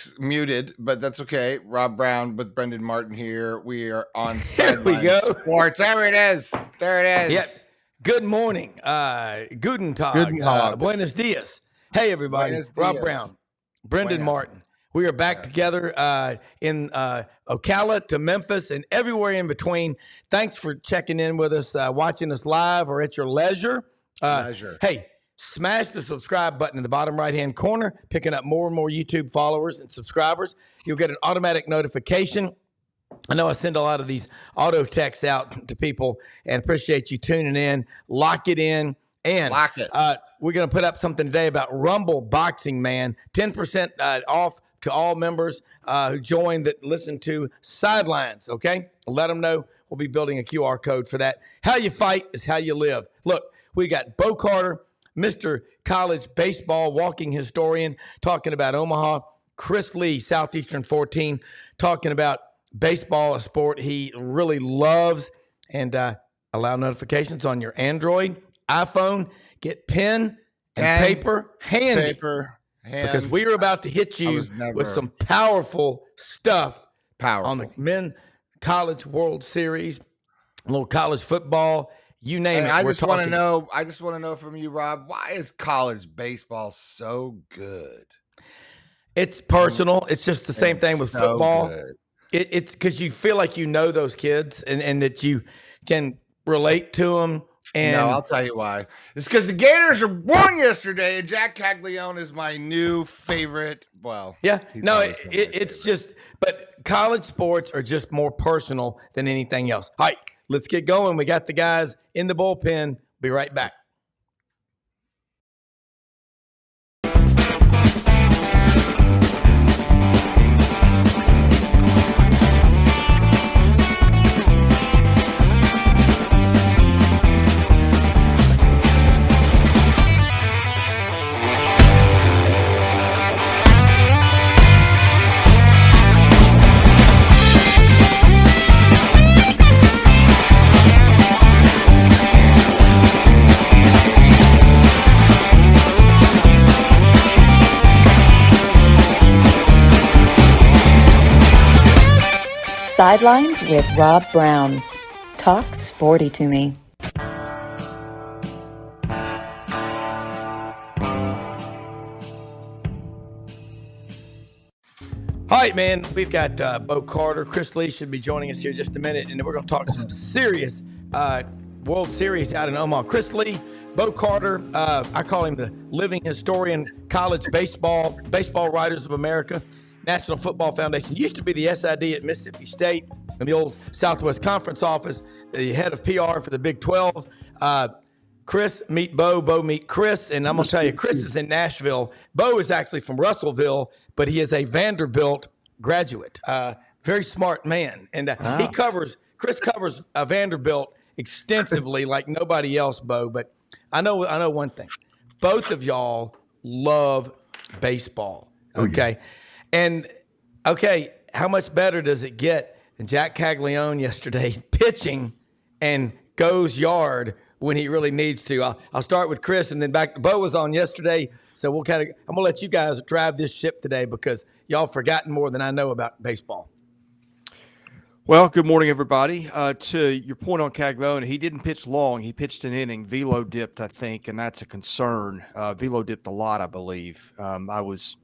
Mike's muted, but that's okay. Rob Browne with Brenden Martin here. We are on There we go. Sports. There it is. There it is. Yep. Good morning. Guten Tag. Guten Tag. Buenos dias. Hey, everybody. Buenos Rob dias. Browne, Brenden Buenos. Martin. We are back together in Ocala to Memphis and everywhere in between. Thanks for checking in with us, watching us live or at your leisure. Hey, smash the subscribe button in the bottom right-hand corner, picking up more and more YouTube followers and subscribers. You'll get an automatic notification. I know I send a lot of these auto texts out to people and appreciate you tuning in. Lock it in. And Lock it. We're going to put up something today about Rumble Boxing, man. 10% off to all members who join that listen to Sidelines, okay? Let them know. We'll be building a QR code for that. How you fight is how you live. Look, we got Bo Carter, Mr. College Baseball walking historian, talking about Omaha. Chris Lee, Southeastern 14, talking about baseball, a sport he really loves. And allow notifications on your Android, iPhone. Get pen and paper handy. Because we are about to hit you with some powerful stuff on the Men College World Series, a little college football. You name it. I just want to know from you, Rob, why is college baseball so good? It's personal. It's just the same thing with football. Good. It's because you feel like you know those kids and that you can relate to them. And no, I'll tell you why. It's because the Gators won yesterday, and Jack Caglione is my new favorite. Well, yeah, no, it's just, but college sports are just more personal than anything else. All right, let's get going. We got the guys in the bullpen. Be right back. Sidelines with Rob Browne. Talk sporty to me. All right, man, we've got Bo Carter. Chris Lee should be joining us here in just a minute, and then we're going to talk some serious World Series out in Omaha. Chris Lee, Bo Carter, I call him the living historian, college baseball writers of America. National Football Foundation, used to be the SID at Mississippi State in the old Southwest Conference office, the head of PR for the Big 12. Chris, meet Bo. Bo, meet Chris. And I'm going to tell you, Chris is in Nashville. Bo is actually from Russellville, but he is a Vanderbilt graduate. Very smart man. And Chris covers Vanderbilt extensively like nobody else, Bo. But I know one thing. Both of y'all love baseball, okay? Yeah. And, okay, how much better does it get than Jack Caglione yesterday pitching and goes yard when he really needs to? I'll start with Chris and then back. Bo was on yesterday, so I'm going to let you guys drive this ship today because y'all forgotten more than I know about baseball. Well, good morning, everybody. To your point on Caglione, he didn't pitch long. He pitched an inning, velo dipped, I think, and that's a concern. Velo dipped a lot, I believe. I was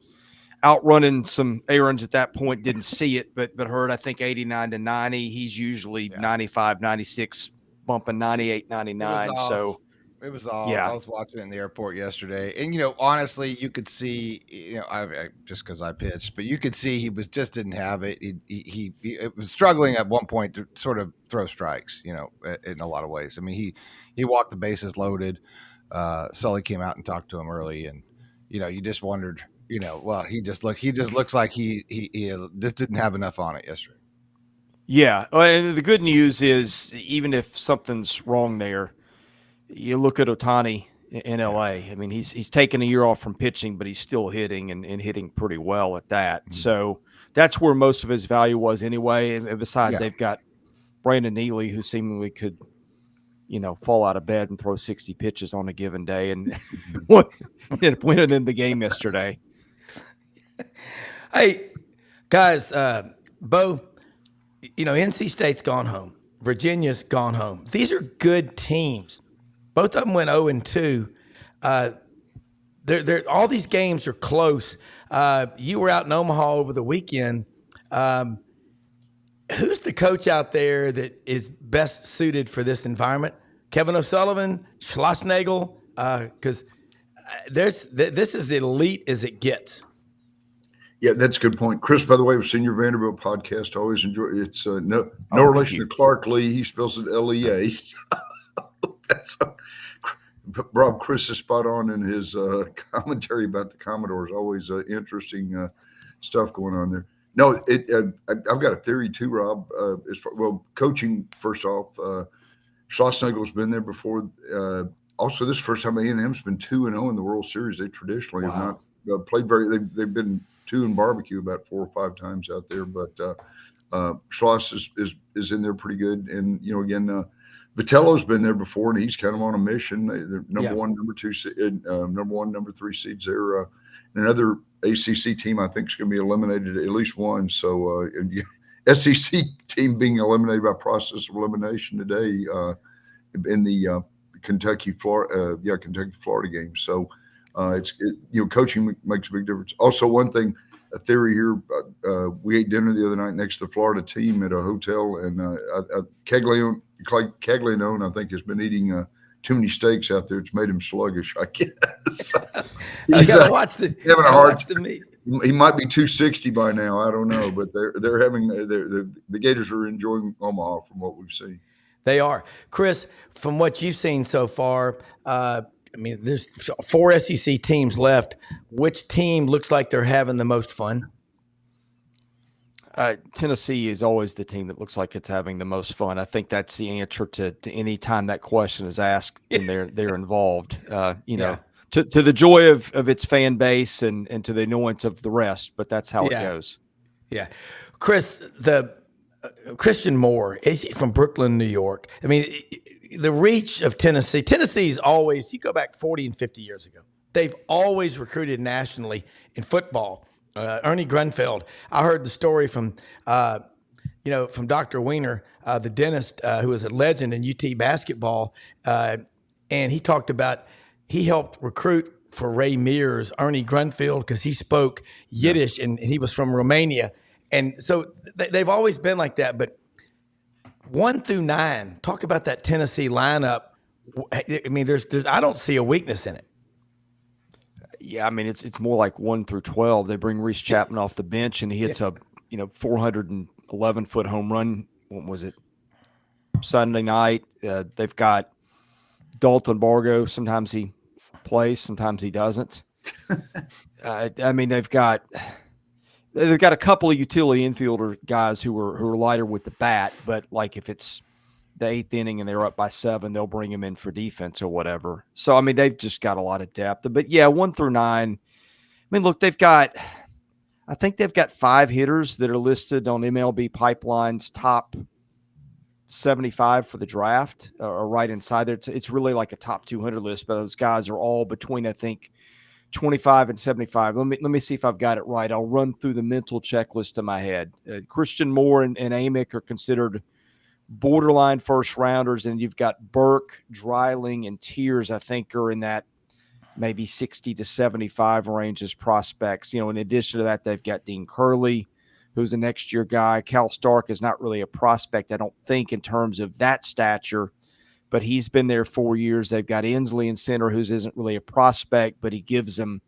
out running some errands at that point, didn't see it, but heard, I think, 89 to 90. He's usually 95, 96, bumping 98, 99. So it was off. Yeah. I was watching it in the airport yesterday. And, honestly, you could see, I just because I pitched, but you could see he didn't have it. He was struggling at one point to sort of throw strikes, in a lot of ways. I mean, he walked the bases loaded. Sully came out and talked to him early, and, you just wondered, well, he just looks like he just didn't have enough on it yesterday. Yeah, and the good news is even if something's wrong there, you look at Ohtani in LA. I mean, he's taken a year off from pitching, but he's still hitting and hitting pretty well at that. Mm-hmm. So that's where most of his value was anyway. And besides, they've got Brandon Neely, who seemingly could, fall out of bed and throw 60 pitches on a given day and ended up winning in the game yesterday. Hey, Guys, Bo, NC State's gone home. Virginia's gone home. These are good teams. Both of them went 0-2. All these games are close. You were out in Omaha over the weekend. Who's the coach out there that is best suited for this environment? Kevin O'Sullivan, Schlossnagel, because this is as elite as it gets. Yeah, that's a good point. Chris, by the way, of Senior Vanderbilt podcast, always enjoy it. It's no relation to Clark Lee. He spells it L-E-A. Rob, Chris is spot on in his commentary about the Commodores. Always interesting stuff going on there. No, I've got a theory too, Rob. Coaching, first off, Schlossnagel's been there before. Also, this is the first time A&M's been 2-0 in the World Series. They traditionally have not played they've been 2 in barbecue about 4 or 5 times out there, but Schloss is in there pretty good. And again, Vitello's been there before, and he's kind of on a mission. They're number 1, number 2, number 1, number 3 seeds. They're another ACC team. I think is going to be eliminated at least one. So SEC team being eliminated by process of elimination today in the Kentucky Florida game. So. Coaching makes a big difference. Also, one thing, a theory here, we ate dinner the other night next to the Florida team at a hotel, and Caglione, I think, has been eating too many steaks out there. It's made him sluggish, I guess. I gotta watch the having a hard the meat. He might be 260 by now. I don't know, but they're having the Gators are enjoying Omaha from what we've seen. They are. Chris, from what you've seen so far, there's 4 SEC teams left. Which team looks like they're having the most fun? Tennessee is always the team that looks like it's having the most fun. I think that's the answer to any time that question is asked and they're involved. To the joy of its fan base and to the annoyance of the rest, but that's how it goes. Yeah. Chris, Christian Moore is from Brooklyn, New York. The reach of Tennessee. Tennessee's always, you go back 40 and 50 years ago, they've always recruited nationally in football. Ernie Grunfeld. I heard the story from Dr. Wiener, the dentist, who was a legend in UT basketball. And he talked about he helped recruit for Ray Mears, Ernie Grunfeld, because he spoke Yiddish and he was from Romania. And so they've always been like that. But 1 through 9, talk about that Tennessee lineup. There's I don't see a weakness in it. Yeah, it's more like 1 through 12. They bring Reese Chapman off the bench, and he hits a 411-foot home run. What was it? Sunday night. They've got Dalton Bargo. Sometimes he plays, sometimes he doesn't. They've got a couple of utility infielder guys who are lighter with the bat, but like if it's the 8th inning and they're up by 7, they'll bring them in for defense or whatever. So, they've just got a lot of depth. But, 1 through 9, look, I think they've got 5 hitters that are listed on MLB Pipeline's top 75 for the draft or right inside there. It's really like a top 200 list, but those guys are all between, I think, 25 and 75. Let me see if I've got it right. I'll run through the mental checklist in my head. Christian Moore and Amick are considered borderline first rounders, and you've got Burke, Dreiling, and Tiers, I think, are in that maybe 60 to 75 range as prospects. In addition to that, they've got Dean Curley, who's a next year guy. Cal Stark is not really a prospect, I don't think, in terms of that stature, but he's been there 4 years. They've got Inslee in center, who isn't really a prospect, but he gives them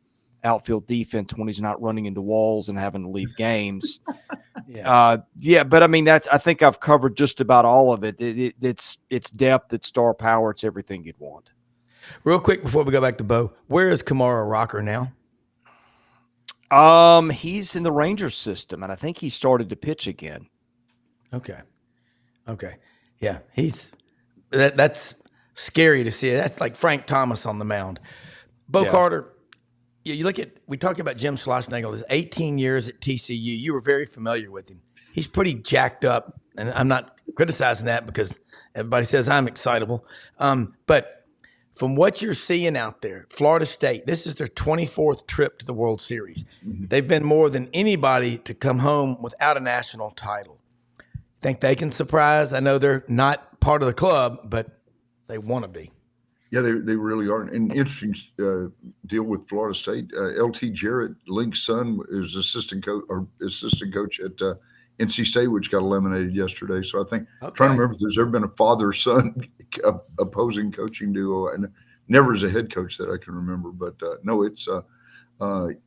outfield defense when he's not running into walls and having to leave games. But I think I've covered just about all of it. It's depth, it's star power, it's everything you'd want. Real quick before we go back to Bo, where is Kamara Rocker now? He's in the Rangers system, and I think he started to pitch again. Okay. Yeah, that's scary to see. That's like Frank Thomas on the mound. Bo Carter, you look at, we talked about Jim Schlossnagle, his 18 years at TCU. You were very familiar with him. He's pretty jacked up, and I'm not criticizing that because everybody says I'm excitable. But From what you're seeing out there, Florida State, this is their 24th trip to the World Series. Mm-hmm. They've been more than anybody to come home without a national title. Think they can surprise? I know they're not part of the club, but they want to be. Yeah, they really are. An interesting deal with Florida State. L.T. Jarrett, Link's son, is assistant coach at NC State, which got eliminated yesterday. So I think I'm trying to remember if there's ever been a father-son opposing coaching duo, and never as a head coach that I can remember. But no, it's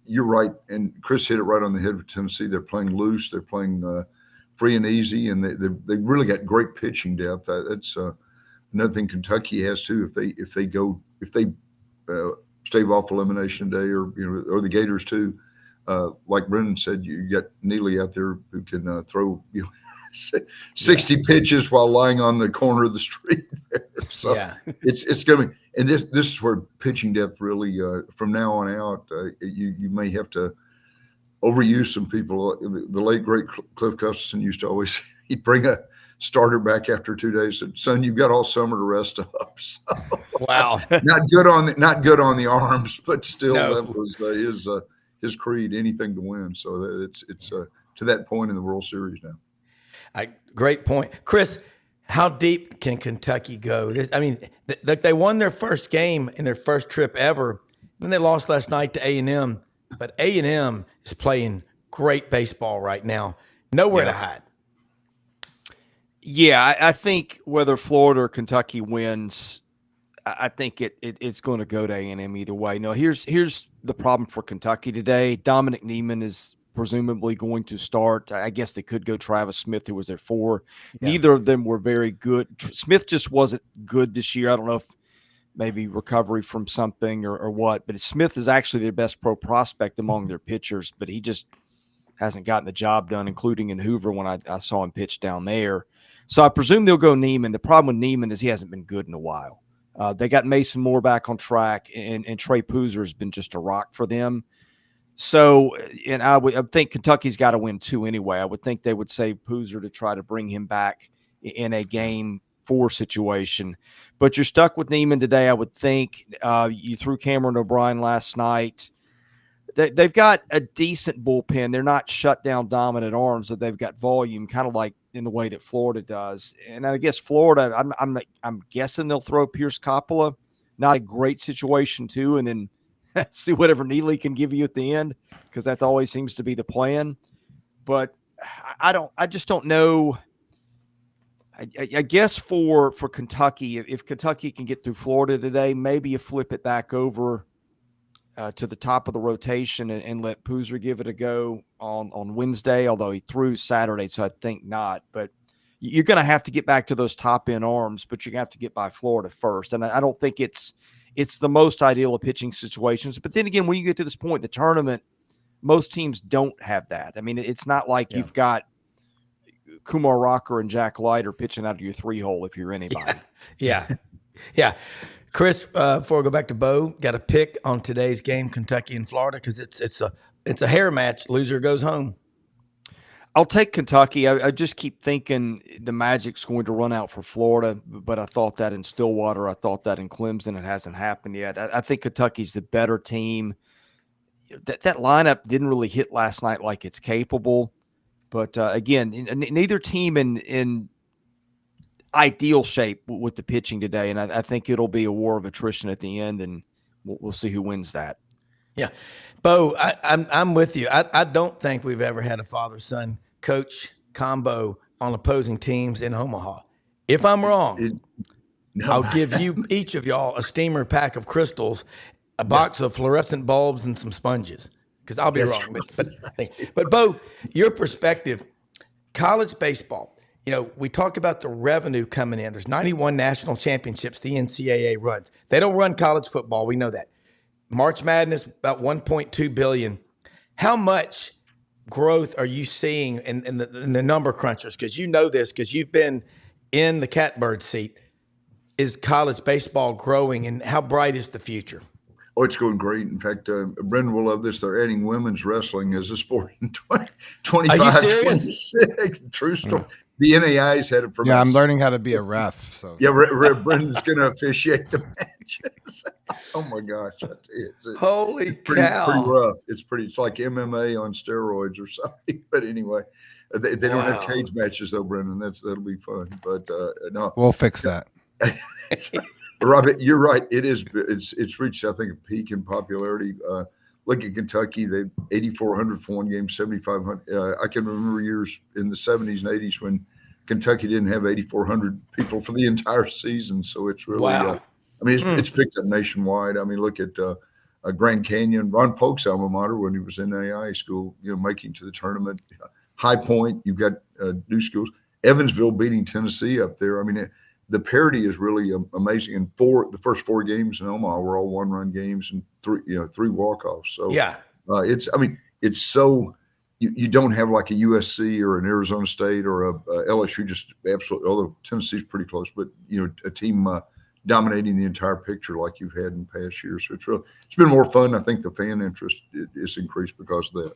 you're right, and Chris hit it right on the head with Tennessee. They're playing loose, they're playing free and easy, and they really got great pitching depth. That's another thing Kentucky has too. If they stave off elimination day, or the Gators too. Like Brenden said, you got Neely out there who can throw 60 pitches while lying on the corner of the street. So it's going to be, and this is where pitching depth really from now on out, you may have to overuse some people. The late great Cliff Gustafson used to always he'd bring a starter back after 2 days. Said, "Son, you've got all summer to rest up." So, wow, not good on the arms, but still that was his creed. Anything to win. So it's to that point in the World Series now. Great point, Chris. How deep can Kentucky go? They won their first game in their first trip ever. Then they lost last night to A&M. But A&M is playing great baseball right now. Nowhere to hide. Yeah, I think whether Florida or Kentucky wins, I think it's going to go to A&M either way. No, here's the problem for Kentucky today. Dominic Neiman is presumably going to start. I guess they could go Travis Smith, who was there for. Yeah. Neither of them were very good. Smith just wasn't good this year. I don't know if maybe recovery from something or what, but Smith is actually their best pro prospect among their pitchers, but he just hasn't gotten the job done, including in Hoover when I saw him pitch down there. So I presume they'll go Neiman. The problem with Neiman is he hasn't been good in a while. They got Mason Moore back on track, and Trey Poozer has been just a rock for them. So, and I think Kentucky's got to win two anyway. I would think they would save Poozer to try to bring him back in a Game 4 situation. But you're stuck with Neiman today, I would think. You threw Cameron O'Brien last night. They've got a decent bullpen. They're not shut down dominant arms, but they've got volume, kind of like in the way that Florida does. And I guess Florida, I'm guessing they'll throw Pierce Coppola. Not a great situation too, and then see whatever Neely can give you at the end, because that always seems to be the plan. But I just don't know. I guess for Kentucky, if Kentucky can get through Florida today, maybe you flip it back over to the top of the rotation and let Poozer give it a go on Wednesday, although he threw Saturday, so I think not. But you're going to have to get back to those top-end arms, but you're going to have to get by Florida first. And I don't think it's the most ideal of pitching situations. But then again, when you get to this point in the tournament, most teams don't have that. I mean, it's not like you've got Kumar Rocker and Jack Leiter pitching out of your 3-hole if you're anybody. Yeah. Chris, before I go back to Bo, got a pick on today's game, Kentucky and Florida, because it's a hair match. Loser goes home. I'll take Kentucky. I just keep thinking the Magic's going to run out for Florida, but I thought that in Stillwater. I thought that in Clemson. It hasn't happened yet. I think Kentucky's the better team. That lineup didn't really hit last night like it's capable. But, again, neither team in ideal shape with the pitching today, and I think it'll be a war of attrition at the end, and we'll see who wins that. Yeah. Bo, I'm with you. I don't think we've ever had a father-son coach combo on opposing teams in Omaha. If I'm wrong, I'll give you each of y'all a steamer pack of crystals, a box of fluorescent bulbs, and some sponges, because I'll be wrong. But Bo, your perspective, college baseball, we talk about the revenue coming in. There's 91 national championships the NCAA runs. They don't run college football. We know that. March Madness, about $1.2 billion. How much growth are you seeing in the number crunchers? Because you know this, because you've been in the catbird seat. Is college baseball growing, and how bright is the future? Oh, it's going great. In fact, Brenden will love this. They're adding women's wrestling as a sport in 25, Are you serious? 26. True story. The NAI's had it for I'm learning how to be a ref. So Brendan's going to officiate the match. Oh my gosh, Holy it's pretty cow. rough. It's like MMA on steroids or something. But anyway, they don't have Wow. cage matches though, Brendan. That'll be fun. But no, We'll fix that. Robert, you're right. It's reached, I think, a peak in popularity. Look at Kentucky; they 8,400 for one game, 7,500. I can remember years in the 70s and 80s when Kentucky didn't have 8,400 people for the entire season. So it's really, Wow. I mean, it's picked up nationwide. I mean, look at Grand Canyon, Ron Polk's alma mater when he was in AI school, making to the tournament. High Point, you've got new schools. Evansville beating Tennessee up there. I mean, the parity is really amazing. And the first four games in Omaha were all one-run games and three walk-offs. So Yeah. It's so you don't have like a USC or an Arizona State or a LSU just absolutely. Although Tennessee's pretty close, but a team dominating the entire picture like you've had in past years. So it's been more fun. I think the fan interest is increased because of that.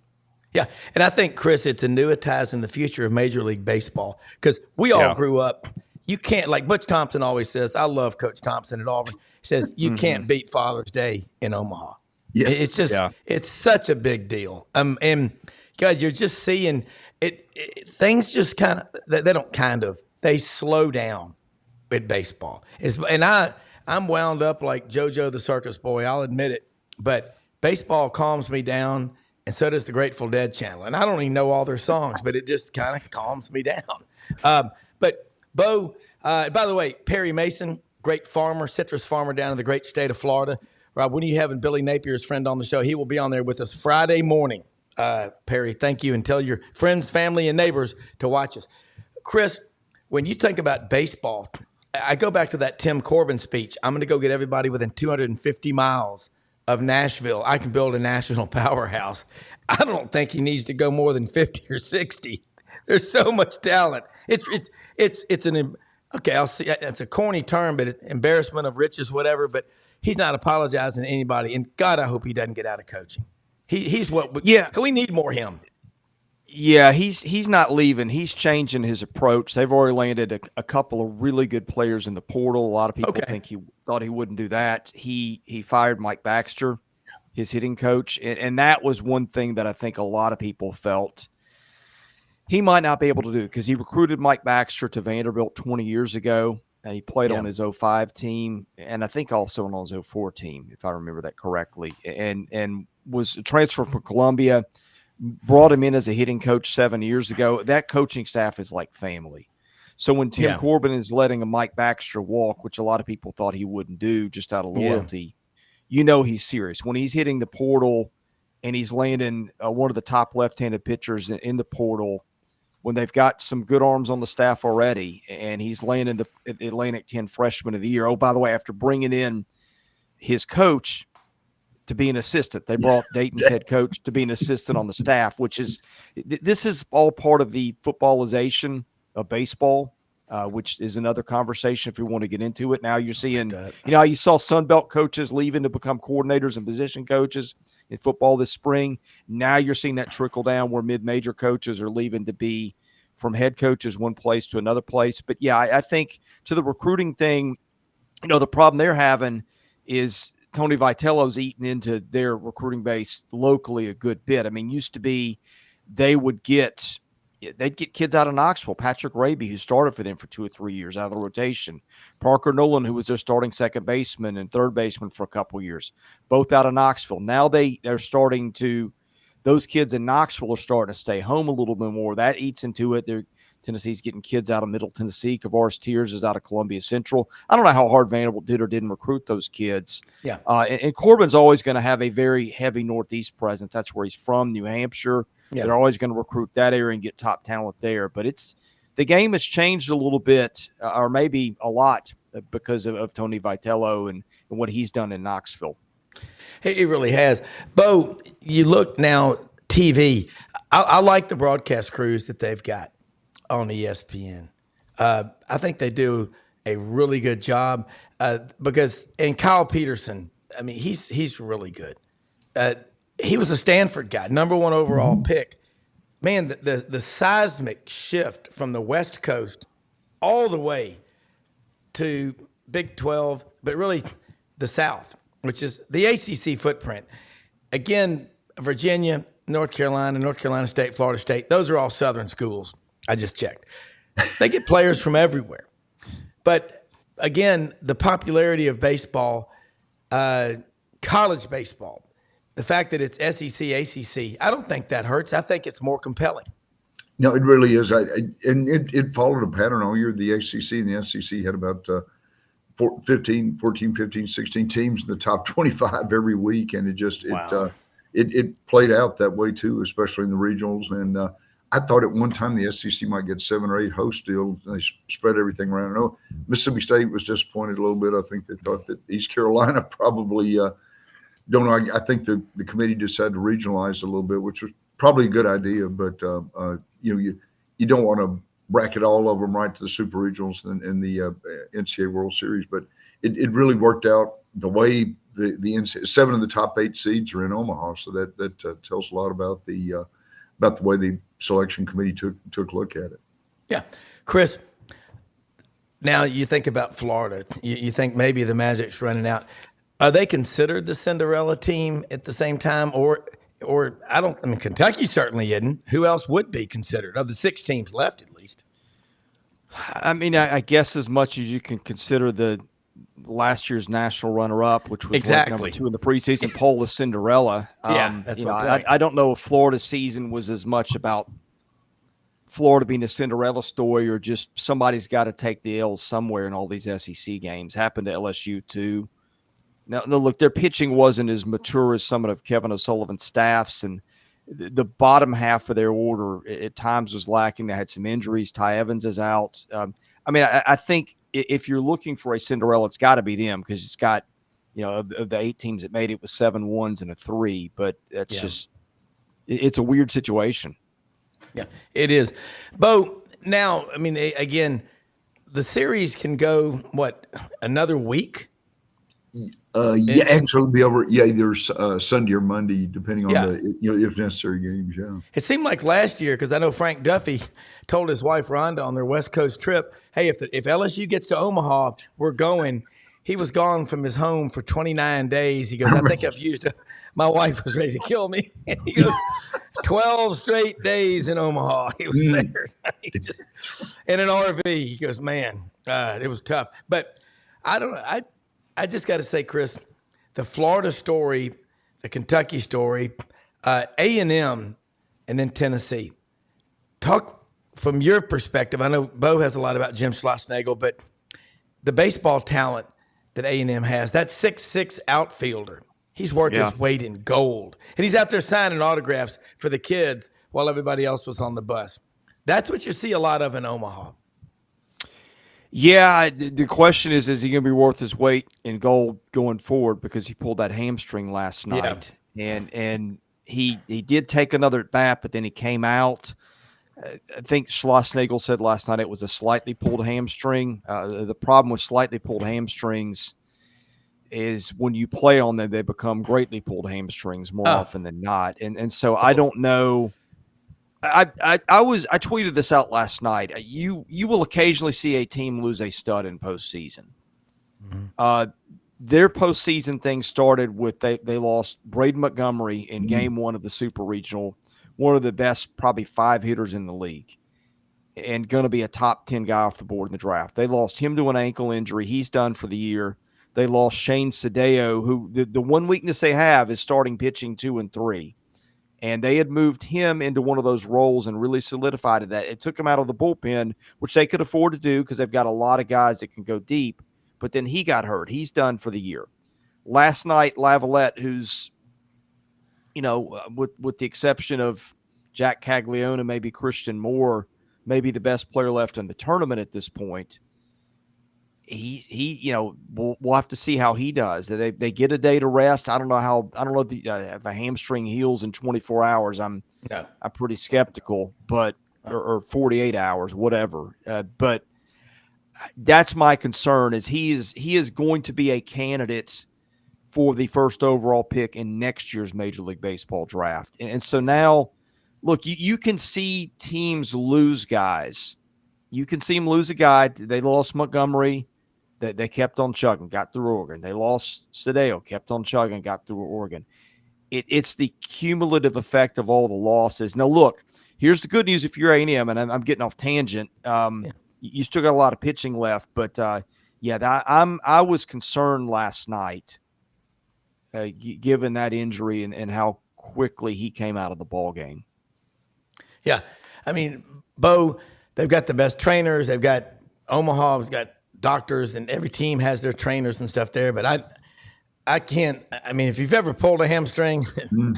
Yeah, and I think, Chris, it's annuitizing the future of Major League Baseball because we all grew up. You can't, like Butch Thompson always says, I love Coach Thompson at Auburn. He says, you can't beat Father's Day in Omaha. Yeah. It's just, it's such a big deal. And God, you're just seeing things just kind of, they slow down with baseball. I'm wound up like JoJo the Circus Boy, I'll admit it, but baseball calms me down. And so does the Grateful Dead channel. And I don't even know all their songs, but it just kind of calms me down. But Bo, by the way, Perry Mason, great farmer, citrus farmer down in the great state of Florida. Rob, when are you having Billy Napier's friend on the show? He will be on there with us Friday morning. Perry, thank you. And tell your friends, family, and neighbors to watch us. Chris, when you think about baseball, I go back to that Tim Corbin speech. I'm going to go get everybody within 250 miles of Nashville. I can build a national powerhouse. I don't think he needs to go more than 50 or 60. There's so much talent. It's an okay. I'll see. It's a corny term, but it's embarrassment of riches, whatever. But he's not apologizing to anybody. And God, I hope he doesn't get out of coaching. He's what. Yeah, we need more him. Yeah, he's not leaving. He's changing his approach. They've already landed a couple of really good players in the portal. A lot of people think he thought he wouldn't do that. He fired Mike Baxter, his hitting coach, and that was one thing that I think a lot of people felt he might not be able to do because he recruited Mike Baxter to Vanderbilt 20 years ago. And he played on his 05 team and I think also on his 04 team, if I remember that correctly, and was a transfer from Columbia. Brought him in as a hitting coach 7 years ago. That coaching staff is like family. So when Tim Corbin is letting a Mike Baxter walk, which a lot of people thought he wouldn't do just out of loyalty, he's serious. When he's hitting the portal and he's landing one of the top left-handed pitchers in the portal, when they've got some good arms on the staff already, and he's landing the Atlantic 10 freshman of the year. Oh, by the way, after bringing in his coach to be an assistant. They brought Dayton's head coach to be an assistant on the staff, this is all part of the footballization of baseball, which is another conversation if we want to get into it. Now you're seeing, you saw Sun Belt coaches leaving to become coordinators and position coaches in football this spring. Now you're seeing that trickle down where mid-major coaches are leaving to be from head coaches one place to another place. But yeah, I think to the recruiting thing, the problem they're having is Tony Vitello's eaten into their recruiting base locally a good bit. I mean, used to be they'd get kids out of Knoxville. Patrick Raby, who started for them for 2 or 3 years out of the rotation. Parker Nolan, who was their starting second baseman and third baseman for a couple years, both out of Knoxville. Now they're starting to – those kids in Knoxville are starting to stay home a little bit more. That eats into it. Tennessee's getting kids out of Middle Tennessee. Kavaris Tears is out of Columbia Central. I don't know how hard Vanderbilt did or didn't recruit those kids. Yeah. And Corbin's always going to have a very heavy Northeast presence. That's where he's from, New Hampshire. Yeah. They're always going to recruit that area and get top talent there. But the game has changed a little bit, or maybe a lot, because of Tony Vitello and what he's done in Knoxville. It really has. Bo, you look now, TV. I like the broadcast crews that they've got on ESPN. I think they do a really good job and Kyle Peterson, I mean, he's really good. He was a Stanford guy, number 1 overall pick. Man, the seismic shift from the West Coast all the way to Big 12, but really the South, which is the ACC footprint. Again, Virginia, North Carolina State, Florida State, those are all Southern schools. I just checked. They get players from everywhere. But again, the popularity of baseball, college baseball, the fact that it's SEC, ACC, I don't think that hurts. I think it's more compelling. No, it really is. And it followed a pattern all year. The ACC and the SEC had about 14, 15, 16 teams in the top 25 every week. And it played out that way too, especially in the regionals. And I thought at one time the SEC might get 7 or 8 host deals. They spread everything around. I know Mississippi State was disappointed a little bit. I think they thought that East Carolina probably don't know. I think the committee decided to regionalize a little bit, which was probably a good idea. But you don't want to bracket all of them right to the super regionals and the NCAA World Series. But it really worked out the way the 7 of the top 8 seeds are in Omaha. So that tells a lot about the way the selection committee took a look at it. Yeah. Chris, now you think about Florida. You think maybe the Magic's running out. Are they considered the Cinderella team at the same time? Or Kentucky certainly isn't. Who else would be considered of the 6 teams left at least? I mean, I guess as much as you can consider the last year's national runner-up, which was exactly number 2 in the preseason poll, of Cinderella. That's I don't know if Florida's season was as much about Florida being a Cinderella story or just somebody's got to take the L's somewhere in all these SEC games. Happened to LSU too. Now, look, their pitching wasn't as mature as some of Kevin O'Sullivan's staffs, and the bottom half of their order at times was lacking. They had some injuries. Ty Evans is out. I think if you're looking for a Cinderella, it's got to be them because it's got, of the 8 teams that made it with 7 1s and a 3. But that's just it's a weird situation. Yeah, it is. Bo, now, again, the series can go, another week? Actually, it'll be over. Yeah, there's Sunday or Monday, depending on the if necessary games. Yeah, it seemed like last year because I know Frank Duffy told his wife Rhonda on their West Coast trip, "Hey, if LSU gets to Omaha, we're going." He was gone from his home for 29 days. He goes, "I think I've used it." My wife was ready to kill me. He goes, 12 straight days in Omaha. He was there in an RV. He goes, "Man, it was tough." But I don't know. I just got to say, Chris, the Florida story, the Kentucky story, A&M, and then Tennessee. Talk from your perspective. I know Bo has a lot about Jim Schlossnagle, but the baseball talent that A&M has, that 6'6" outfielder, he's worth his weight in gold. And he's out there signing autographs for the kids while everybody else was on the bus. That's what you see a lot of in Omaha. Yeah, the question is he going to be worth his weight in gold going forward because he pulled that hamstring last night. Yeah. And he did take another at bat, but then he came out. I think Schlossnagle said last night it was a slightly pulled hamstring. The problem with slightly pulled hamstrings is when you play on them, they become greatly pulled hamstrings more often than not. And so I don't know. I tweeted this out last night. You will occasionally see a team lose a stud in postseason. Mm-hmm. Their postseason thing started with they lost Braden Montgomery in game 1 of the Super Regional, one of the best probably 5 hitters in the league, and going to be a top 10 guy off the board in the draft. They lost him to an ankle injury. He's done for the year. They lost Shane Sadeo, who the one weakness they have is starting pitching 2 and 3. And they had moved him into one of those roles and really solidified that. It took him out of the bullpen, which they could afford to do because they've got a lot of guys that can go deep. But then he got hurt. He's done for the year. Last night, Lavalette, who's, with the exception of Jack Caglione, maybe Christian Moore, maybe the best player left in the tournament at this point. We'll have to see how he does. They get a day to rest. I don't know if a hamstring heals in 24 hours. I'm pretty skeptical, but or 48 hours, whatever. But that's my concern is he is going to be a candidate for the first overall pick in next year's Major League Baseball draft. And so now, look, you can see teams lose guys. You can see them lose a guy. They lost Montgomery. They kept on chugging, got through Oregon. They lost Sadeo, kept on chugging, got through Oregon. It's the cumulative effect of all the losses. Now, look, here's the good news if you're A&M, and I'm getting off tangent. You still got a lot of pitching left, but I was concerned last night, given that injury and how quickly he came out of the ball game. Yeah, I mean, Bo, they've got the best trainers. They've got Omaha's got doctors, and every team has their trainers and stuff there. But I can't. I mean, if you've ever pulled a hamstring,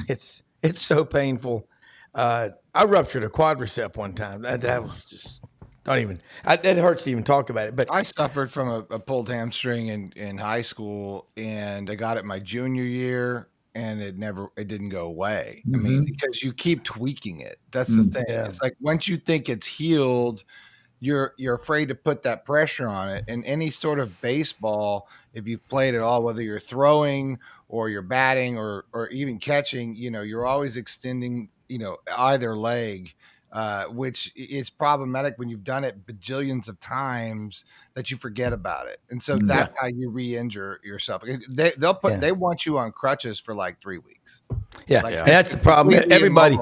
it's so painful. I ruptured a quadricep one time. That was just it hurts to even talk about it. But I suffered from a pulled hamstring in high school, and I got it my junior year, and it didn't go away. I mean, because you keep tweaking it. That's the thing. Yeah. It's like once you think it's healed, you're afraid to put that pressure on it. And any sort of baseball, if you've played at all, whether you're throwing or you're batting or even catching, you're always extending, either leg, which is problematic when you've done it bajillions of times that you forget about it. And so that's how you re-injure yourself. They want you on crutches for like 3 weeks. Yeah. And that's the problem. Everybody.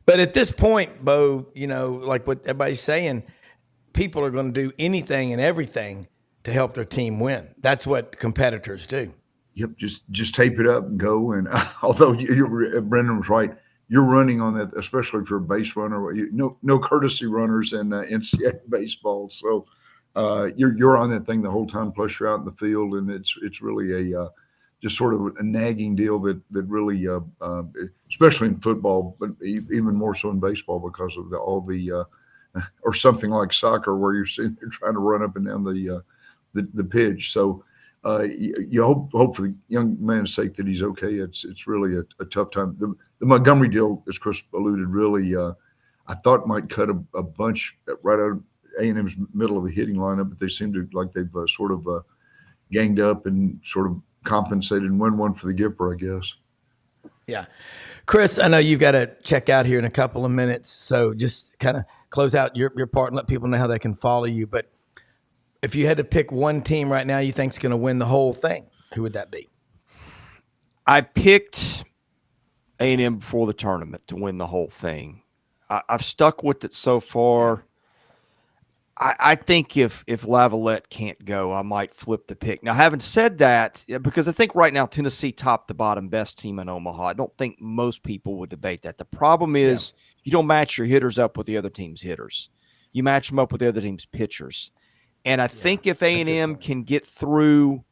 But at this point, Bo, like what everybody's saying, people are going to do anything and everything to help their team win. That's what competitors do. Yep, just tape it up and go. And although Brenden was right, you're running on that, especially for a base runner. No courtesy runners in NCAA baseball, so you're on that thing the whole time. Plus, you're out in the field, and it's really a just sort of a nagging deal that really, especially in football, but even more so in baseball because of all the or something like soccer where you're sitting there trying to run up and down the pitch. So you hope for the young man's sake that he's okay. It's really a tough time. The Montgomery deal, as Chris alluded, really I thought might cut a bunch right out of A&M's middle of the hitting lineup, but they seem to like they've sort of ganged up and sort of compensated and win one for the Gipper, I guess. Yeah. Chris, I know you've got to check out here in a couple of minutes, so just kind of close out your part and let people know how they can follow you. But if you had to pick one team right now you think is going to win the whole thing, who would that be? I picked A&M before the tournament to win the whole thing. I've stuck with it so far. I think if Lavalette can't go, I might flip the pick. Now, having said that, because I think right now Tennessee top to bottom best team in Omaha, I don't think most people would debate that. The problem is you don't match your hitters up with the other team's hitters. You match them up with the other team's pitchers. And I think if A&M can get through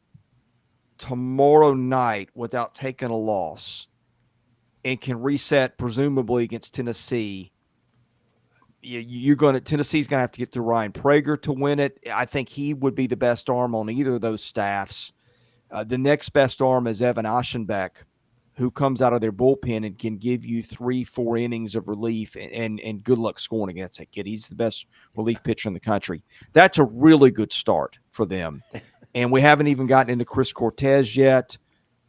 tomorrow night without taking a loss and can reset presumably against Tennessee, Tennessee's going to have to get through Ryan Prager to win it. I think he would be the best arm on either of those staffs. The next best arm is Evan Aschenbeck, who comes out of their bullpen and can give you 3-4 innings of relief and good luck scoring against that kid. He's the best relief pitcher in the country. That's a really good start for them. And we haven't even gotten into Chris Cortez yet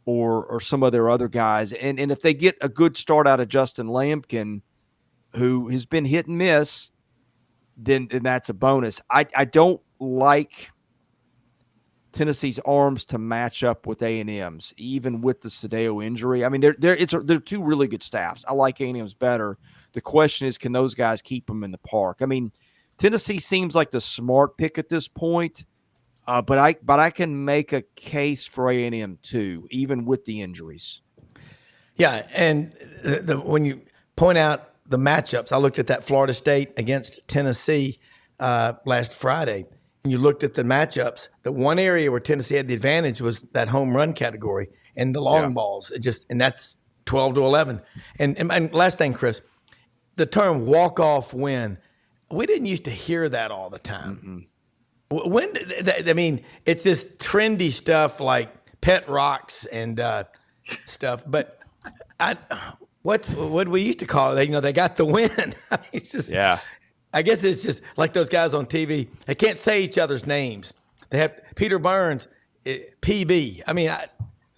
or some of their other guys. And if they get a good start out of Justin Lampkin, who has been hit and miss, then that's a bonus. I don't like Tennessee's arms to match up with A&M's, even with the Sadeo injury. I mean, they're two really good staffs. I like A&M's better. The question is, can those guys keep them in the park? I mean, Tennessee seems like the smart pick at this point, but I can make a case for A&M too, even with the injuries. Yeah, and when you point out the matchups, I looked at that Florida State against Tennessee last Friday, and you looked at the matchups. The one area where Tennessee had the advantage was that home run category and the long balls. And that's 12-11. And last thing, Chris, the term walk-off win, we didn't used to hear that all the time. When I mean, it's this trendy stuff like pet rocks and stuff, but what we used to call it, they got the win. It's just, I guess it's just like those guys on TV. They can't say each other's names. They have Peter Burns, PB. I mean,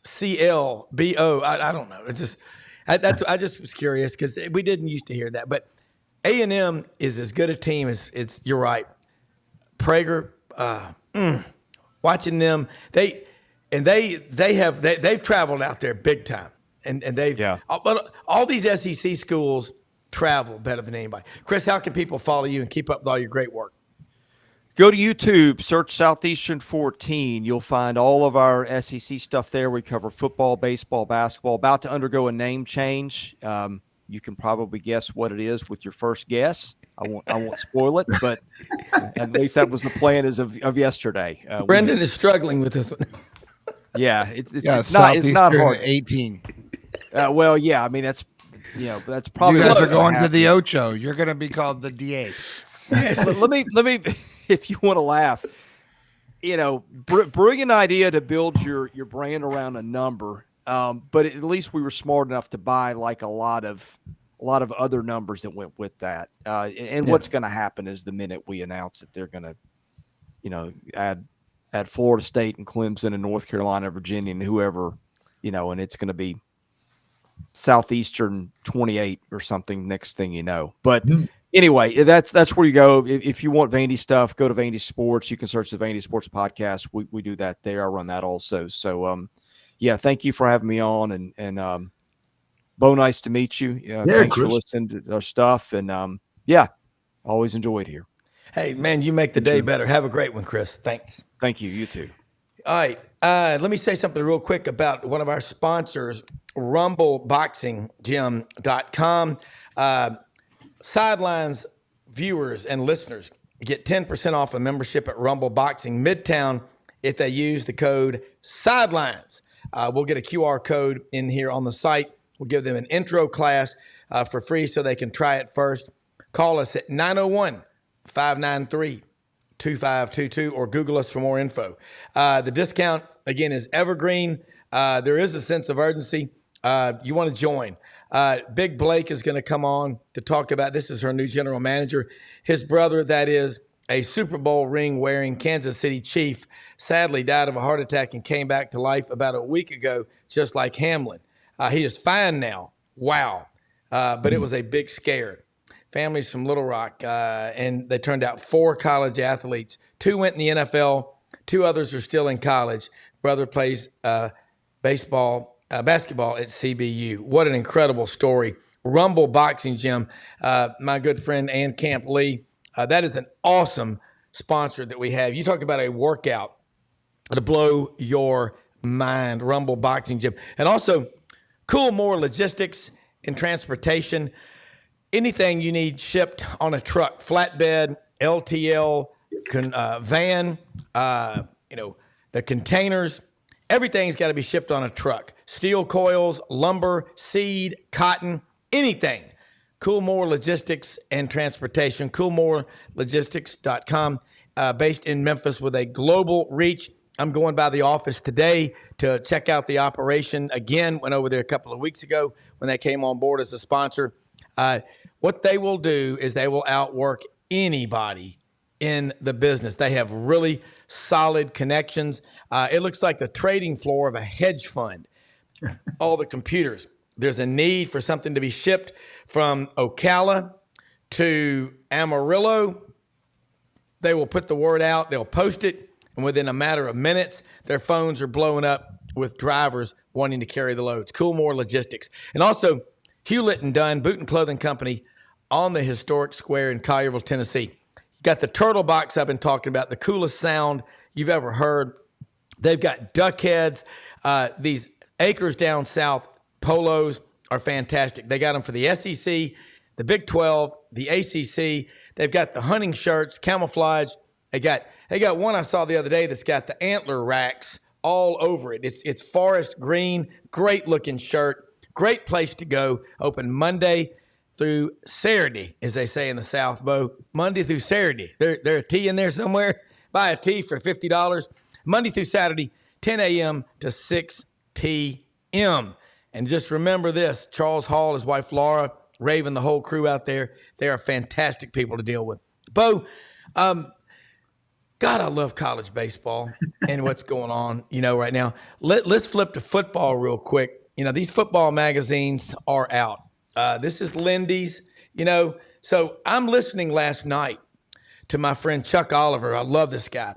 CLBO. I don't know. It's just I just was curious because we didn't used to hear that. But A&M is as good a team as you're right. Prager, watching them. They've traveled out there big time, and they've but all these SEC schools travel better than anybody. Chris, how can people follow you and keep up with all your great work? Go to YouTube, search Southeastern 14. You'll find all of our SEC stuff there. We cover football, baseball, basketball. About to undergo a name change. You can probably guess what it is with your first guess. I won't spoil it, but at least that was the plan as of yesterday. Brenden is struggling with this one. Yeah, it's not hard. 18. Well, yeah, I mean that's probably. You guys are going to the Ocho. You're going to be called the DA. Yes. let me, if you want to laugh, brilliant idea to build your brand around a number. But at least we were smart enough to buy like a lot of other numbers that went with that. What's going to happen is the minute we announce that they're going to, add Florida State and Clemson and North Carolina, Virginia, and whoever, and it's going to be Southeastern 28 or something next thing you know. But anyway, that's where you go. If you want Vandy stuff, go to Vandy Sports. You can search the Vandy Sports podcast. We do that there. I run that also. So, thank you for having me on. And Bo, nice to meet you. Thanks Chris, for listening to our stuff. And, always enjoy it here. Hey, man, you make the day better. Have a great one, Chris. Thanks. Thank you. You too. All right. Let me say something real quick about one of our sponsors, rumbleboxinggym.com. Sidelines viewers and listeners get 10% off a membership at Rumble Boxing Midtown if they use the code SIDELINES. We'll get a QR code in here on the site. We'll give them an intro class for free so they can try it first. Call us at 901-593-2522 or Google us for more info. The discount, again, is evergreen. There is a sense of urgency. You want to join. Big Blake is going to come on to talk about, this is her new general manager. His brother, that is a Super Bowl ring wearing Kansas City Chief, sadly died of a heart attack and came back to life about a week ago, just like Hamlin. He is fine now. Wow. But it was a big scare. Families from Little Rock, and they turned out 4 college athletes. 2 went in the NFL. 2 others are still in college. Brother plays basketball at CBU. What an incredible story. Rumble Boxing Gym, my good friend Ann Camp Lee. That is an awesome sponsor that we have. You talk about a workout to blow your mind, Rumble Boxing Gym. And also, Coolmore Logistics and Transportation. Anything you need shipped on a truck, flatbed, LTL, van, the containers, everything's got to be shipped on a truck. Steel coils, lumber, seed, cotton, anything. Coolmore Logistics and Transportation, coolmorelogistics.com, based in Memphis with a global reach. I'm going by the office today to check out the operation. Again, went over there a couple of weeks ago when they came on board as a sponsor. What they will do is they will outwork anybody in the business. They have really solid connections. It looks like the trading floor of a hedge fund. All the computers. There's a need for something to be shipped from Ocala to Amarillo. They will put the word out. They'll post it. And within a matter of minutes, their phones are blowing up with drivers wanting to carry the loads. Coolmore Logistics. And also, Hewlett and Dunn, Boot and Clothing Company on the historic square in Collierville, Tennessee. You got the turtle box I've been talking about, the coolest sound you've ever heard. They've got duck heads. These Acres Down South polos are fantastic. They got them for the SEC, the Big 12, the ACC. They've got the hunting shirts, camouflage. They got one I saw the other day that's got the antler racks all over it. It's forest green, great looking shirt. Great place to go. Open Monday through Saturday, as they say in the South, Bo. Monday through Saturday. There a tea in there somewhere? Buy a tea for $50. Monday through Saturday, 10 a.m. to 6 p.m. And just remember this, Charles Hall, his wife Laura, Raven, the whole crew out there, they are fantastic people to deal with. Bo, God, I love college baseball and what's going on, right now. Let's flip to football real quick. These football magazines are out. This is Lindy's, So I'm listening last night to my friend Chuck Oliver. I love this guy.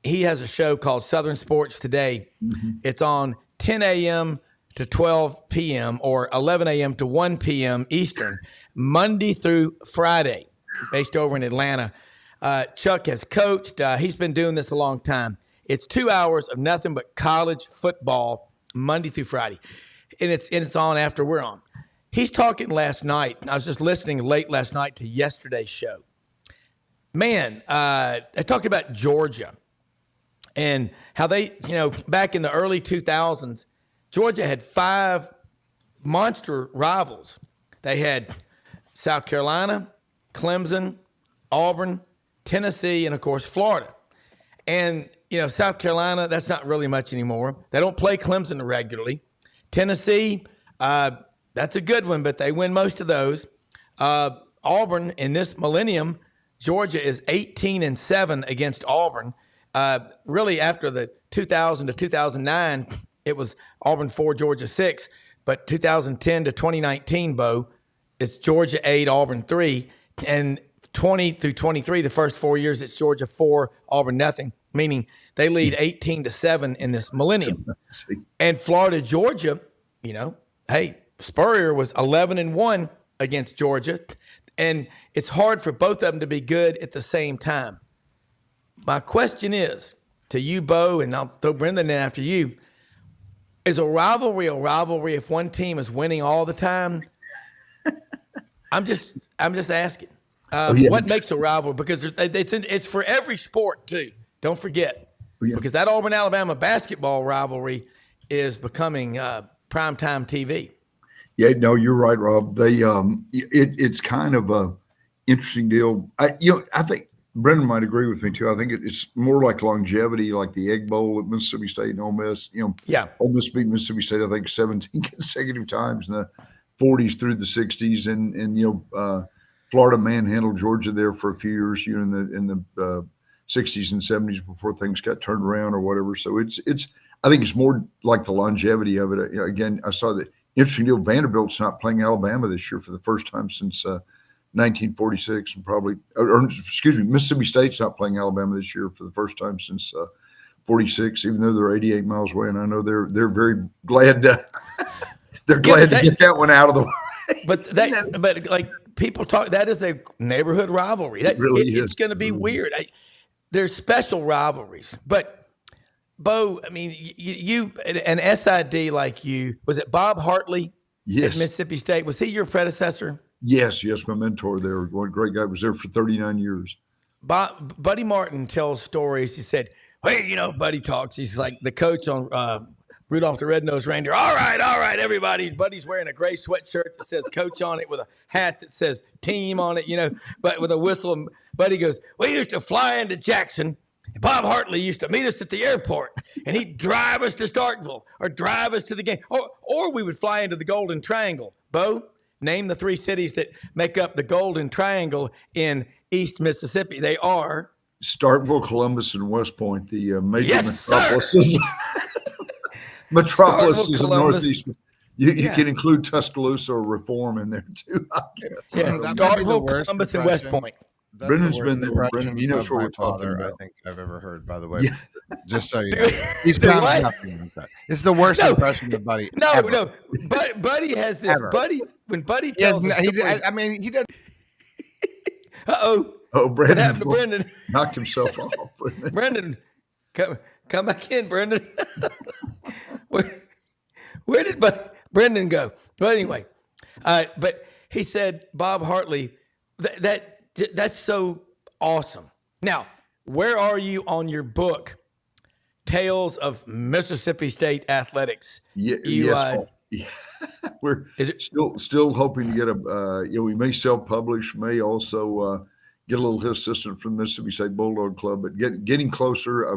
he has a show called Southern Sports Today. Mm-hmm. It's on 10 a.m. to 12 p.m. or 11 a.m. to 1 p.m. Eastern, Monday through Friday, based over in Atlanta. Chuck has coached. He's been doing this a long time. It's 2 hours of nothing but college football, Monday through Friday. And it's on after we're on. He's talking last night. I was just listening late last night to yesterday's show. Man, I talked about Georgia and how they, back in the early 2000s, Georgia had 5 monster rivals. They had South Carolina, Clemson, Auburn, Tennessee, and, of course, Florida. And, South Carolina, that's not really much anymore. They don't play Clemson regularly. Tennessee, that's a good one, but they win most of those. Auburn, in this millennium, Georgia is 18-7 against Auburn. Really, after the 2000 to 2009, it was Auburn 4, Georgia 6. But 2010 to 2019, Bo, it's Georgia 8, Auburn 3. And 20 through 23, the first 4 years, it's Georgia 4, Auburn nothing, meaning they lead 18-7 in this millennium. And Florida, Georgia, hey, Spurrier was 11-1 against Georgia. And it's hard for both of them to be good at the same time. My question is to you, Bo, and I'll throw Brenden in after you. Is a rivalry if one team is winning all the time? I'm just asking. What makes a rivalry? Because it's for every sport too. Don't forget, because that Auburn-Alabama basketball rivalry is becoming primetime TV. Yeah, no, you're right, Rob. They it's kind of a interesting deal. I think Brenden might agree with me too. I think it's more like longevity, like the Egg Bowl at Mississippi State and Ole Miss. Ole Miss beat Mississippi State, I think, 17 consecutive times in the 40s through the 60s, and Florida manhandled Georgia there for a few years, in the 60s and 70s before things got turned around or whatever. So it's I think it's more like the longevity of it. Again, I saw the interesting deal. Vanderbilt's not playing Alabama this year for the first time since 1946, and Mississippi State's not playing Alabama this year for the first time since 46, even though they're 88 miles away. And I know they're very glad to to get that one out of the way. But like people talk, that is a neighborhood rivalry. That really is. It's going to be weird. There's special rivalries, but Bo, I mean, you an SID like you, was it Bob Hartley at Mississippi State? Was he your predecessor? Yes, my mentor there. One great guy, was there for 39 years. Buddy Martin tells stories. He said, hey, Buddy talks. He's like the coach on Rudolph the Red-Nosed Reindeer. All right, everybody. Buddy's wearing a gray sweatshirt that says coach on it with a hat that says team on it, but with a whistle. And Buddy goes, we used to fly into Jackson. Bob Hartley used to meet us at the airport, and he'd drive us to Starkville or drive us to the game. Or we would fly into the Golden Triangle. Bo, name the 3 cities that make up the Golden Triangle in East Mississippi. They are Starkville, Columbus, and West Point, the major metropolises. Metropolises of Northeast. You can include Tuscaloosa or Reform in there too, I guess. Yeah, Starkville, Columbus, and West Point. Brendan's been there. Brendan, he knows what we're talking about. I think I've ever heard, by the way. Yeah. Just so you know. He's kind of nothing like that. It's the worst impression of Buddy. No. Buddy has this. Ever. When Buddy tells us. He does. Uh-oh. Oh, Brenden. What happened to Brenden? Knocked himself off. Brenden, come back in, Brenden. Where did Brenden go? Well, anyway, but he said Bob Hartley, that's so awesome. Now, where are you on your book, Tales of Mississippi State Athletics? Yes, we're still hoping to get we may self-publish, may also get a little assistance from Mississippi State Bulldog Club, but getting closer.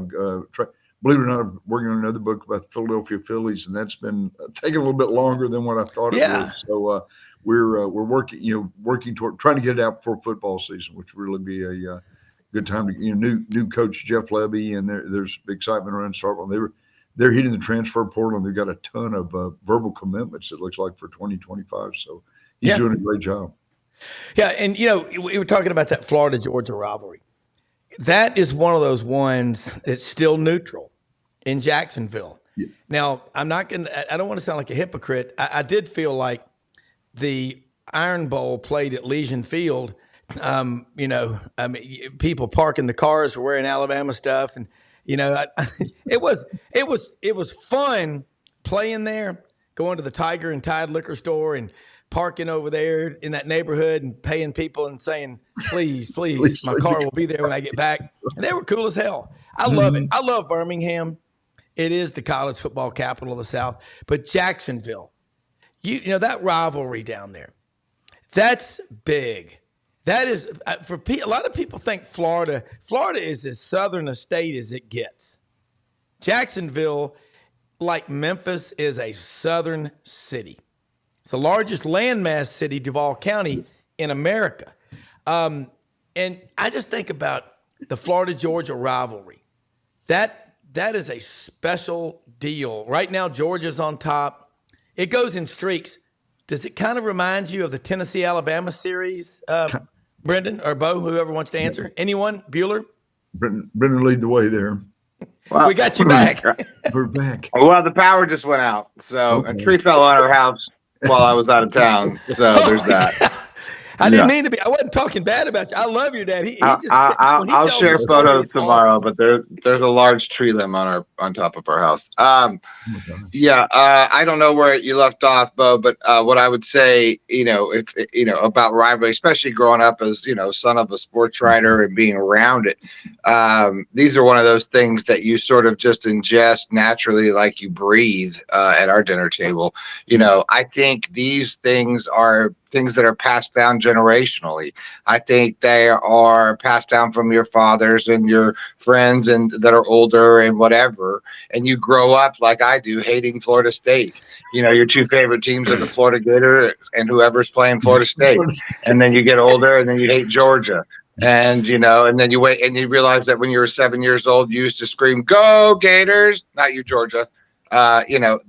Believe it or not, I'm working on another book about the Philadelphia Phillies, and that's been taking a little bit longer than what I thought it would. So we're working toward trying to get it out before football season, which would really be a good time to new coach Jeff Levy, and there's excitement around Starkville. They're hitting the transfer portal, and they've got a ton of verbal commitments, it looks like, for 2025. So he's doing a great job. Yeah, and we were talking about that Florida-Georgia rivalry. That is one of those ones that's still neutral in Jacksonville. Yeah. Now, I don't want to sound like a hypocrite. I did feel like the Iron Bowl played at Legion Field. People parking the cars were wearing Alabama stuff, and it was fun playing there, going to the Tiger and Tide liquor store and parking over there in that neighborhood and paying people and saying, please, my car will be there when I get back. And they were cool as hell. I love it. I love Birmingham. It is the college football capital of the South. But Jacksonville, you know that rivalry down there, that's big. That is a lot of people think Florida is as southern a state as it gets. Jacksonville, like Memphis, is a southern city. It's the largest landmass city, Duval County, in America. And I just think about the Florida-Georgia rivalry. That is a special deal. Right now, Georgia's on top. It goes in streaks. Does it kind of remind you of the Tennessee-Alabama series, Brenden or Bo, whoever wants to answer? Anyone? Bueller? Brenden lead the way there. Well, We got you back. We're back. well, the power just went out, so a tree fell on our house while I was out of town. So there's that. I didn't mean to be. I wasn't talking bad about you. I love your dad. He just. when he I'll tells share a story, photos it's tomorrow, awesome. but there's a large tree limb on top of our house. Oh my gosh. Yeah, I don't know where you left off, Bo, but what I would say, if about rivalry, especially growing up as son of a sports writer and being around it, these are one of those things that you sort of just ingest naturally, like you breathe at our dinner table. I think these things are things that are passed down generationally. I think they are passed down from your fathers and your friends and that are older and whatever. And you grow up like I do, hating Florida State. Your two favorite teams are the Florida Gators and whoever's playing Florida State. And then you get older and then you hate Georgia. And and then you wait and you realize that when you were 7 years old, you used to scream, "Go Gators!" Not you, Georgia.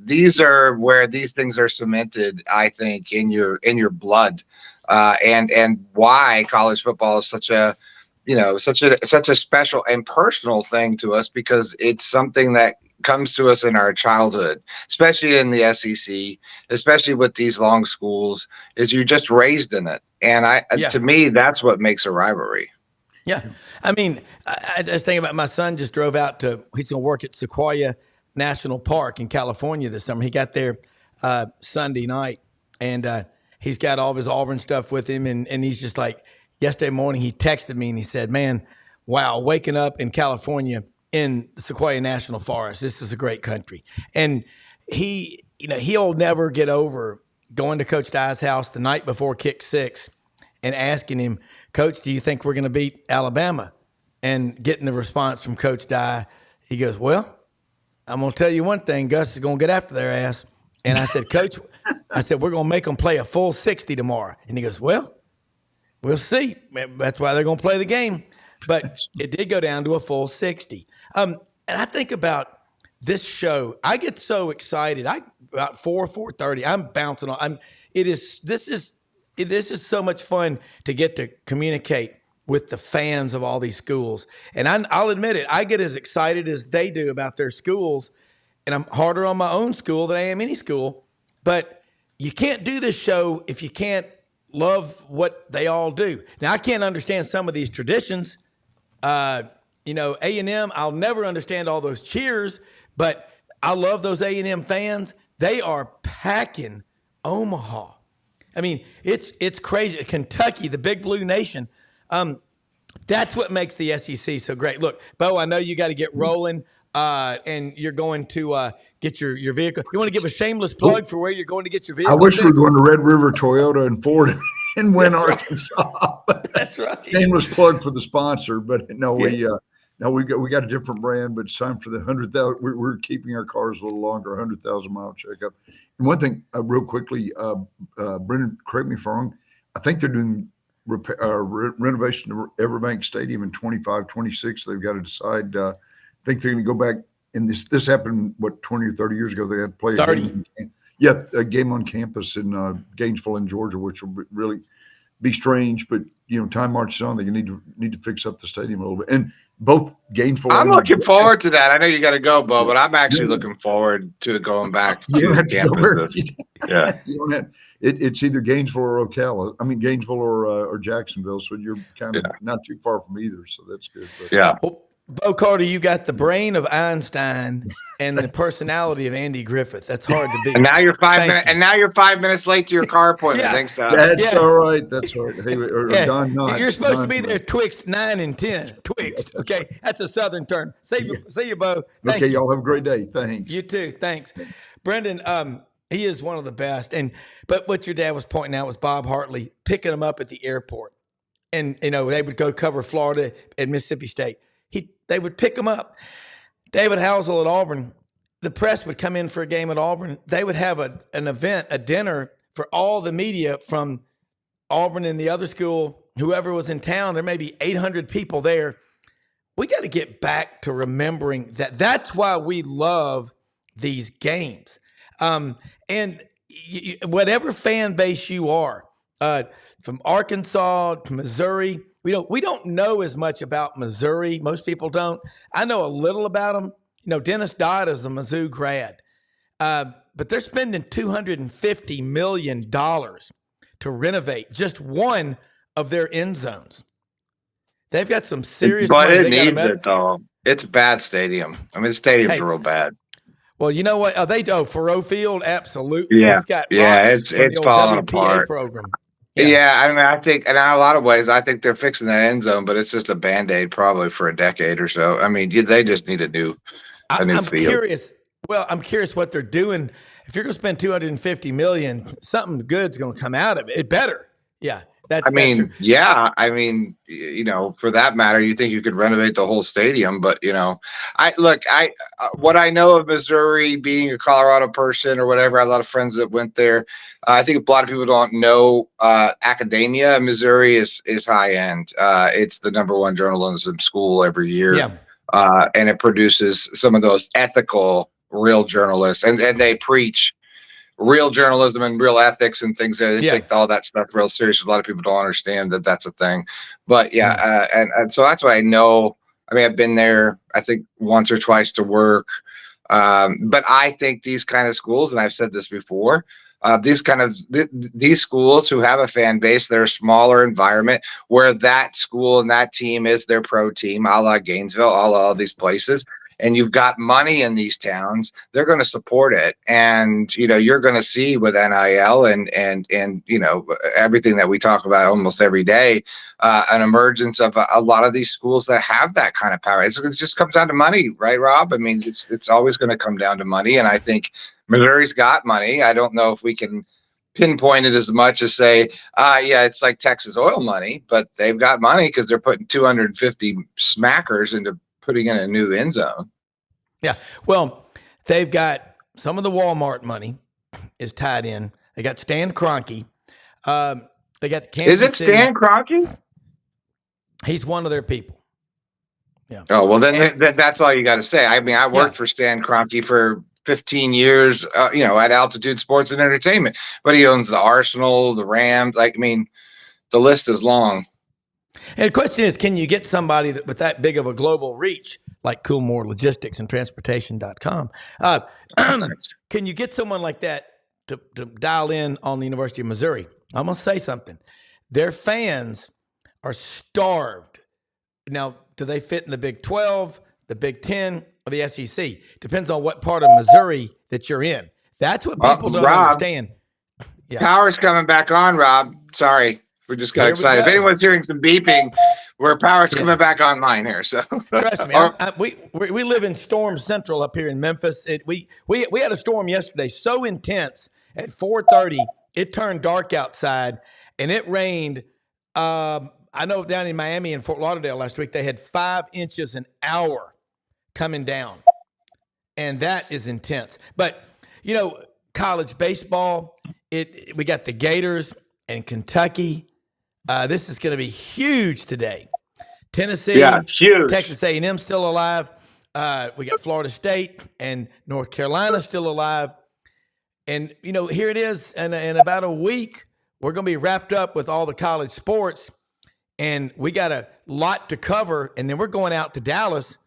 These are where these things are cemented, I think, in your blood, and why college football is such a special and personal thing to us, because it's something that comes to us in our childhood, especially in the SEC, especially with these long schools, is you're just raised in it. And to me, that's what makes a rivalry. Yeah. I mean, I was thinking about my son just drove out he's going to work at Sequoia National Park in California this summer. He got there Sunday night, and he's got all of his Auburn stuff with him. And he's just like, yesterday morning, he texted me and he said, "Man, wow, waking up in California in the Sequoia National Forest. This is a great country." And he'll never get over going to Coach Dye's house the night before kick 6 and asking him, "Coach, do you think we're going to beat Alabama?" And getting the response from Coach Dye, he goes, "Well, I'm going to tell you one thing, Gus is going to get after their ass." And I said, "Coach," "we're going to make them play a full 60 tomorrow." And he goes, "Well, we'll see. That's why they're going to play the game." But it did go down to a full 60. And I think about this show. I get so excited. About 4:30, I'm bouncing on. This is so much fun to get to communicate with the fans of all these schools. And I'll admit it, I get as excited as they do about their schools, and I'm harder on my own school than I am any school. But you can't do this show if you can't love what they all do. Now, I can't understand some of these traditions. A&M, I'll never understand all those cheers, but I love those A&M fans. They are packing Omaha. I mean, it's crazy. Kentucky, the big blue nation. That's what makes the SEC so great. Look, Bo, I know you got to get rolling, and you're going to get your vehicle. You want to give a shameless plug for where you're going to get your vehicle? I wish we were fixed? going to Red River Toyota and Ford in Wynn, That's right. Arkansas. That's right. Shameless plug for the sponsor, but no, we got a different brand. But it's time for the 100,000. We're keeping our cars a little longer, 100,000 mile checkup. And one thing, real quickly, Brenden, correct me if I'm wrong. I think they're doing renovation to Everbank Stadium in 25, 26. They've got to decide. I think they're going to go back. And this happened, 20 or 30 years ago. They had to play 30. a game on campus in Gainesville in Georgia, which will be really be strange, but time marches on. They need to fix up the stadium a little bit. And both Gainesville. I'm looking forward to that. I know you got to go, Bo, but I'm actually Yeah. looking forward to going back You don't to have to go campuses. Yeah. You don't have. It's either Gainesville or Ocala. I mean Gainesville or Jacksonville. So you're kind of not too far from either. So that's good. But, Yeah. Well, Bo Carter, you got the brain of Einstein and the personality of Andy Griffith. That's hard to beat. And now you're 5 Thank minutes. you. And now you're 5 minutes late to your car appointment. Yeah. Thanks, That's all right. That's all right. Hey, or Yeah. Don Knotts. You're supposed to Don be there Knotts. twixt 9 and 10. Twixt. Okay. That's a Southern term. See you, Bo. Thank Okay, you. y'all have a great day. Thanks. You too. Thanks. Brenden, he is one of the best. But what your dad was pointing out was Bob Hartley picking him up at the airport. And, they would go cover Florida at Mississippi State. They would pick him up. David Housel at Auburn, the press would come in for a game at Auburn. They would have an event, a dinner for all the media from Auburn and the other school, whoever was in town. There may be 800 people there. We got to get back to remembering that. That's why we love these games. And whatever fan base you are, from Arkansas to Missouri, we don't know as much about Missouri. Most people don't. I know a little about them. Dennis Dodd is a Mizzou grad, but they're spending $250 million to renovate just one of their end zones. They've got some serious But money. it needs it, though. It's a bad stadium. I mean, the stadium's real bad. Well, you know what? Faroe Field, absolutely. Yeah. It's got Yeah, rocks from it's the old falling WPA apart. program. Yeah. I mean, I think, and in a lot of ways, I think they're fixing that end zone, but it's just a Band-Aid probably for a decade or so. I mean, they just need a new I'm field. curious. Well, I'm curious what they're doing. If you're going to spend $250 million, something good's going to come out of it. It better. Yeah. I mean, for that matter, you think you could renovate the whole stadium, but what I know of Missouri, being a Colorado person or whatever, I have a lot of friends that went there. I think a lot of people don't know academia in Missouri is high end. It's the #1 journalism school every year. Yeah. And it produces some of those ethical, real journalists, and they preach real journalism and real ethics and things. They take all that stuff real serious. A lot of people don't understand that that's a thing, but and so that's why I know. I mean, I've been there, I think, once or twice to work, but I think these kind of schools, and I've said this before, these schools who have a fan base, they're a smaller environment where that school and that team is their pro team, a la Gainesville, a la all these places. And you've got money in these towns, they're going to support it. And, you're going to see with NIL and everything that we talk about almost every day, an emergence of a lot of these schools that have that kind of power. It just comes down to money, right, Rob? I mean, it's always going to come down to money. And I think Missouri's got money. I don't know if we can pinpoint it as much as say, it's like Texas oil money, but they've got money because they're putting 250 smackers into putting in a new end zone. Yeah. Well, they've got some of the Walmart money is tied in. They got Stan Kroenke. They got the Kansas Is it City. Stan Kroenke? He's one of their people. Yeah. Oh, well, then that's all you got to say. I mean, I worked for Stan Kroenke for 15 years, at Altitude Sports and Entertainment, but he owns the Arsenal, the Rams. The list is long. And the question is, can you get somebody with that big of a global reach, like Coolmore Logistics and Transportation.com? Can you get someone like that to dial in on the University of Missouri? I'm going to say something. Their fans are starved. Now, do they fit in the Big 12, the Big 10, or the SEC? Depends on what part of Missouri that you're in. That's what people don't understand. Yeah. Power's coming back on, Rob. Sorry. We just got excited. If anyone's hearing some beeping, power's coming back online here. So trust me, we live in storm central up here in Memphis. We had a storm yesterday so intense at 4:30 it turned dark outside, and it rained. I know down in Miami and Fort Lauderdale last week they had 5 inches an hour coming down, and that is intense. But college baseball, we got the Gators and Kentucky. This is going to be huge today. Tennessee, huge. Texas A&M still alive. We got Florida State and North Carolina still alive. And, here it is. In about a week, we're going to be wrapped up with all the college sports, and we got a lot to cover. And then we're going out to Dallas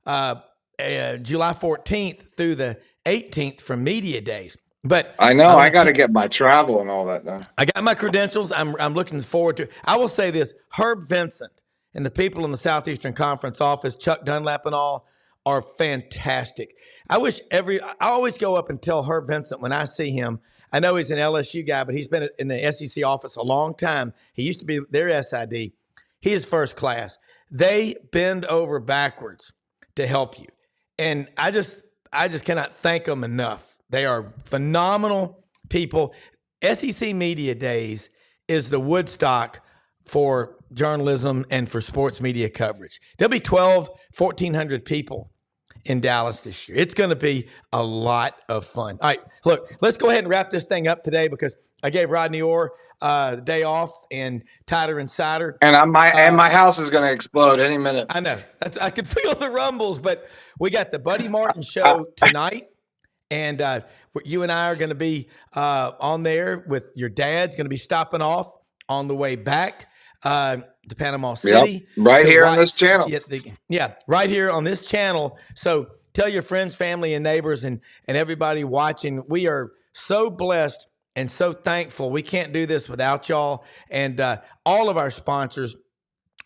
July 14th through the 18th for media days. But I know I got to get my travel and all that done. I got my credentials. I'm looking forward to it. I will say this: Herb Vincent and the people in the Southeastern Conference office, Chuck Dunlap and all, are fantastic. I always go up and tell Herb Vincent when I see him. I know he's an LSU guy, but he's been in the SEC office a long time. He used to be their SID. He is first class. They bend over backwards to help you. And I just cannot thank them enough. They are phenomenal people. SEC Media Days is the Woodstock for journalism and for sports media coverage. There'll be 1,400 people in Dallas this year. It's going to be a lot of fun. All right, look, let's go ahead and wrap this thing up today because I gave Rodney Orr the day off and Tighter and Cider. And my house is going to explode any minute. I know. I can feel the rumbles, but we got the Buddy Martin show tonight. And you and I are going to be on there with your dad's going to be stopping off on the way back to Panama City. Yep. Right here on this channel. Right here on this channel. So tell your friends, family, and neighbors and everybody watching. We are so blessed and so thankful. We can't do this without y'all. And all of our sponsors,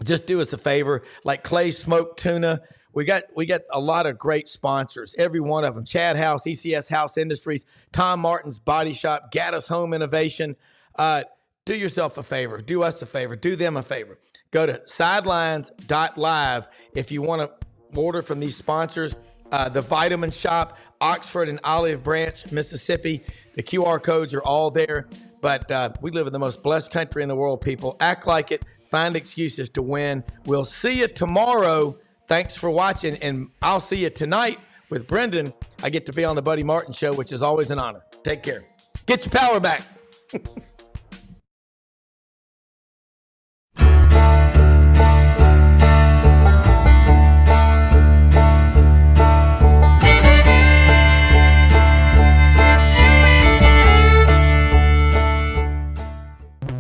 just do us a favor, like Clay's Smoked Tuna. We got a lot of great sponsors, every one of them. Chad House, ECS House Industries, Tom Martin's Body Shop, Gaddis Home Innovation. Do yourself a favor. Do us a favor. Do them a favor. Go to sidelines.live if you want to order from these sponsors. The Vitamin Shop, Oxford and Olive Branch, Mississippi. The QR codes are all there. But we live in the most blessed country in the world, people. Act like it. Find excuses to win. We'll see you tomorrow. Thanks for watching, and I'll see you tonight with Brenden. I get to be on the Buddy Martin Show, which is always an honor. Take care. Get your power back.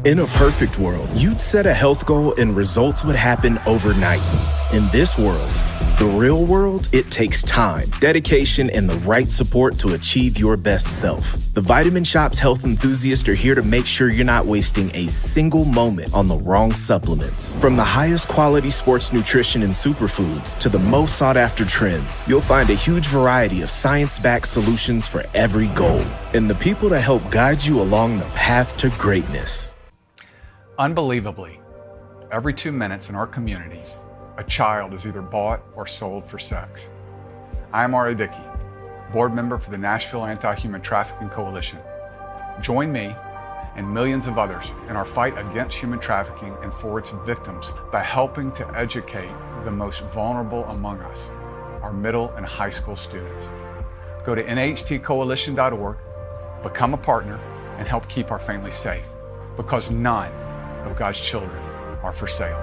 In a perfect world, you'd set a health goal and results would happen overnight. In this world, the real world, it takes time, dedication, and the right support to achieve your best self. The Vitamin Shop's health enthusiasts are here to make sure you're not wasting a single moment on the wrong supplements. From the highest quality sports nutrition and superfoods to the most sought after trends, you'll find a huge variety of science-backed solutions for every goal. And the people to help guide you along the path to greatness. Unbelievably, every 2 minutes in our communities, a child is either bought or sold for sex. I am Ari Dickey, board member for the Nashville Anti-Human Trafficking Coalition. Join me and millions of others in our fight against human trafficking and for its victims by helping to educate the most vulnerable among us, our middle and high school students. Go to nhtcoalition.org, become a partner, and help keep our families safe, because none of God's children are for sale.